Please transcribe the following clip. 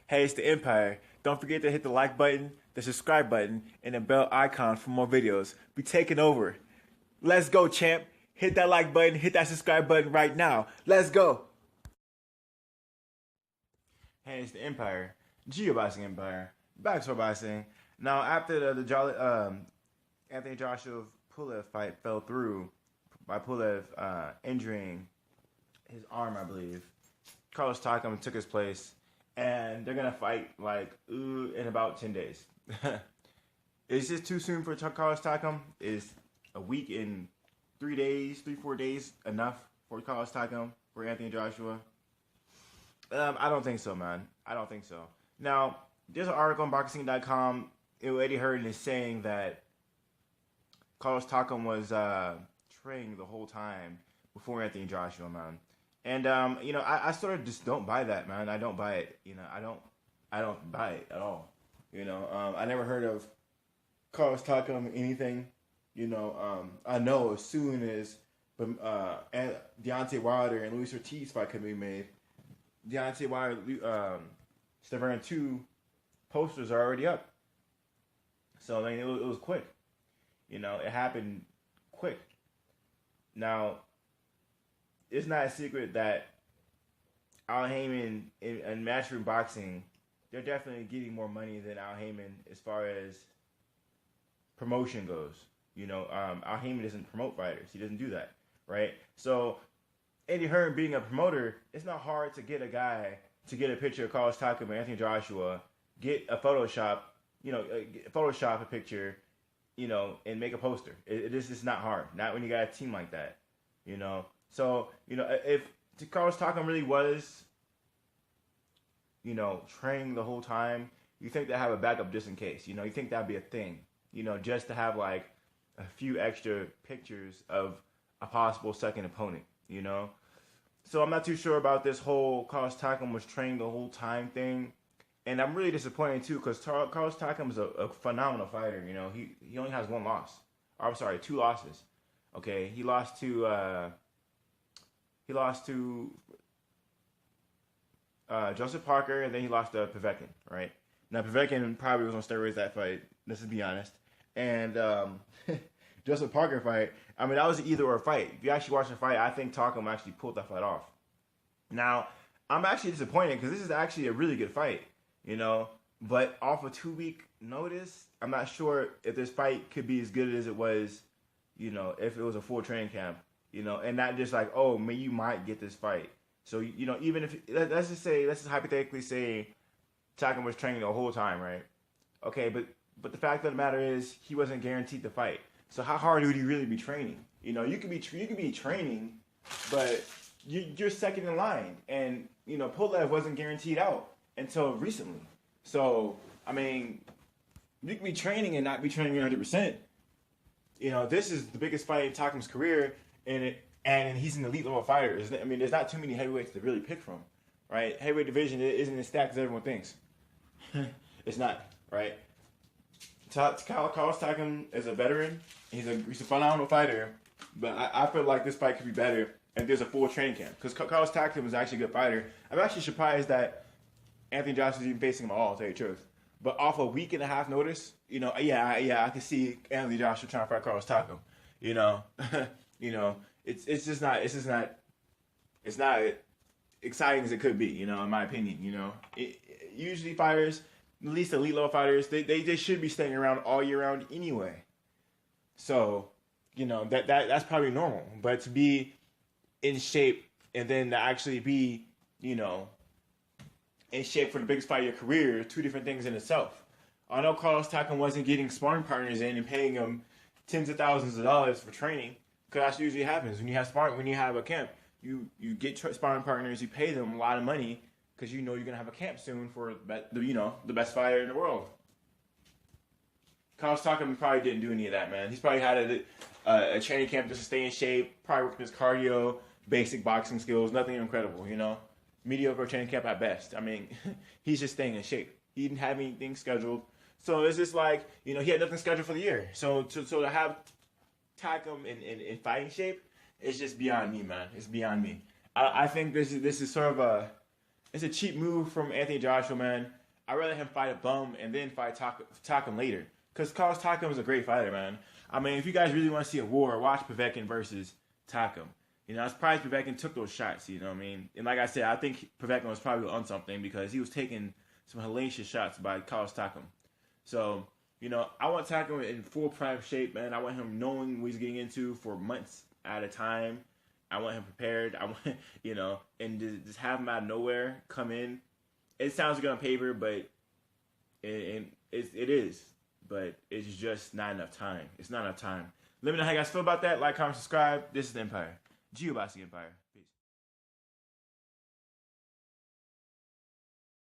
Hey, it's the Empire. Don't forget to hit the like button, the subscribe button, and the bell icon for more videos. We taking over. Let's go, champ. Hit that like button, hit that subscribe button right now. Let's go. Hey, it's the Empire. Geoboxing Empire. Back to boxing. Now, after Anthony Joshua Pulev fight fell through by Pulev injuring his arm, I believe, Carlos Takam took his place, and they're gonna fight in about 10 days. Is this too soon for Carlos Takam? Is a week and 4 days enough for Carlos Takam for Anthony Joshua? I don't think so, man. I don't think so. Now, there's an article on boxing.com. Eddie Hearn is saying that Carlos Takam was training the whole time before Anthony Joshua, man. And I sort of just don't buy that, man. I don't buy it. I don't buy it at all. I never heard of Carlos Takam anything. I know as soon as Deontay Wilder and Luis Ortiz fight could be made, Deontay Wilder, Stavern 2 posters are already up. So I mean, it was quick. It happened quick. Now, it's not a secret that Al Heyman in Matchroom Boxing, they're definitely getting more money than Al Heyman as far as promotion goes. Al Heyman doesn't promote fighters. He doesn't do that, right? So, Eddie Hearn being a promoter, it's not hard to get a guy to get a picture of Carlos Takam and Anthony Joshua, get a Photoshop a picture, and make a poster. It's just not hard. Not when you got a team like that, So, if Carlos Takam really was, training the whole time, you think they have a backup just in case. You think that'd be a thing, just to have like a few extra pictures of a possible second opponent, So I'm not too sure about this whole Carlos Takam was training the whole time thing. And I'm really disappointed too because Carlos Takam is a phenomenal fighter. He only has one loss. Or, I'm sorry, 2 losses. Okay, he lost to Joseph Parker, and then he lost to Povetkin, right? Now, Povetkin probably was on steroids that fight, let's just be honest. And Joseph Parker fight, I mean, that was an either-or fight. If you actually watch the fight, I think Takam actually pulled that fight off. Now, I'm actually disappointed because this is actually a really good fight, But off a 2-week notice, I'm not sure if this fight could be as good as it was, if it was a full training camp. And not just like, oh, man, you might get this fight. So, even if, let's just hypothetically say Takam was training the whole time, right? Okay, but the fact of the matter is he wasn't guaranteed the fight. So how hard would he really be training? You could be training, but you're second in line. And, Pulev wasn't guaranteed out until recently. So, I mean, you could be training and not be training 100%. This is the biggest fight in Takam's career, and he's an elite level fighter. I mean, there's not too many heavyweights to really pick from, right? Heavyweight division isn't as stacked as everyone thinks. It's not, right? Carlos Takam is a veteran. He's a phenomenal fighter, but I feel like this fight could be better if there's a full training camp. Because Carlos Takam is actually a good fighter. I'm actually surprised that Anthony Joshua is even facing him at all, to tell you the truth. But off a week and a half notice, I can see Anthony Joshua trying to fight Carlos Takam. It's not exciting as it could be, in my opinion. Usually fighters, at least elite level fighters, they should be staying around all year round anyway. So, that's probably normal. But to be in shape and then to actually be, in shape for the biggest fight of your career, 2 different things in itself. I know Carlos Takam wasn't getting sparring partners in and paying them tens of thousands of dollars for training, because that's usually happens when you have a camp. You get sparring partners, you pay them a lot of money because you're gonna have a camp soon for the best fighter in the world. Carlos Takam probably didn't do any of that, man. He's probably had a training camp just to stay in shape, probably working his cardio, basic boxing skills, nothing incredible, mediocre training camp at best. I mean, he's just staying in shape. He didn't have anything scheduled, so it's just like he had nothing scheduled for the year. So to have Takam in fighting shape, it's just beyond me, man. It's beyond me. I think this is sort of It's a cheap move from Anthony Joshua, man. I'd rather him fight a bum and then fight Takam later. Because Carlos Takam is a great fighter, man. I mean, if you guys really want to see a war, watch Povetkin versus Takam. You know, I'm surprised Povetkin took those shots, you know what I mean? And like I said, I think Povetkin was probably on something because he was taking some hellacious shots by Carlos Takam. So, you know, I want Takam in full prime shape, man. I want him knowing what he's getting into for months at a time. I want him prepared. I want, you know, and just have him out of nowhere come in. It sounds good on paper, but it is. But it's just not enough time. It's not enough time. Let me know how you guys feel about that. Like, comment, subscribe. This is the Empire. Geoboxing Empire.